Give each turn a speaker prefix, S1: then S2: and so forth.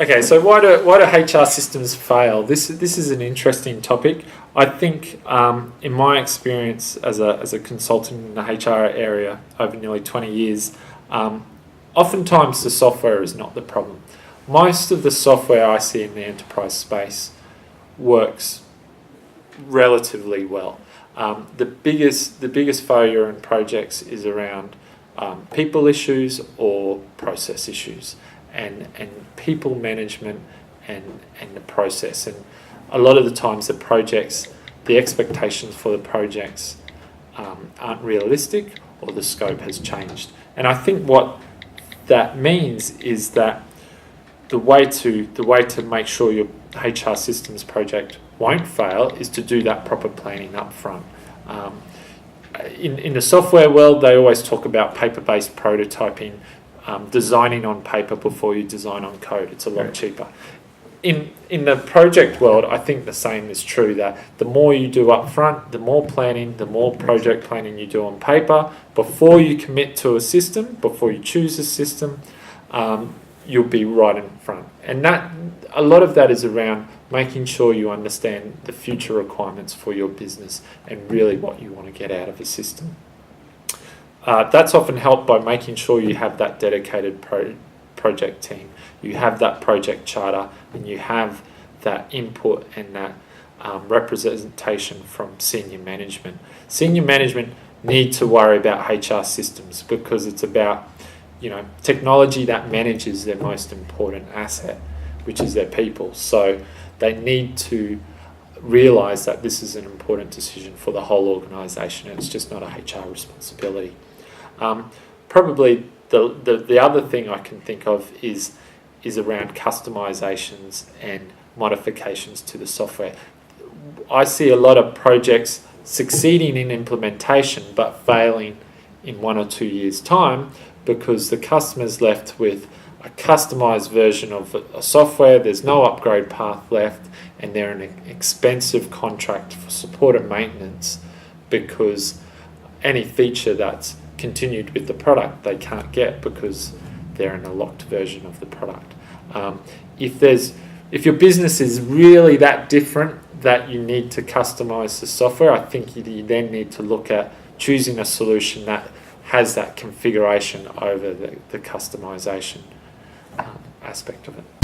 S1: Okay, so why do HR systems fail? This is an interesting topic. I think, in my experience as a consultant in the HR area over nearly 20 years, oftentimes the software is not the problem. Most of the software I see in the enterprise space works relatively well. The biggest failure in projects is around people issues or process issues, and people management and the process. And a lot of the times the expectations for the projects aren't realistic, or the scope has changed. And I think what that means is that the way to make sure your HR systems project won't fail is to do that proper planning up front. In the software world, they always talk about paper-based prototyping, designing on paper before you design on code. It's a lot cheaper. In the project world, I think the same is true, that the more you do up front, the more planning, the more project planning you do on paper, before you commit to a system, before you choose a system, you'll be right in front. And that a lot of that is around making sure you understand the future requirements for your business and really what you want to get out of a system. That's often helped by making sure you have that dedicated project team, you have that project charter, and you have that input and that representation from senior management. Senior management need to worry about HR systems because it's about technology that manages their most important asset, which is their people. So they need to realise that this is an important decision for the whole organisation, and it's just not a HR responsibility. Probably the other thing I can think of is around customizations and modifications to the software. I see a lot of projects succeeding in implementation but failing in 1 or 2 years' time because the customer's left with a customized version of a software, there's no upgrade path left, and they're in an expensive contract for support and maintenance because any feature that's continued with the product they can't get because they're in a locked version of the product. If your business is really that different that you need to customize the software, I think you then need to look at choosing a solution that has that configuration over the customization aspect of it.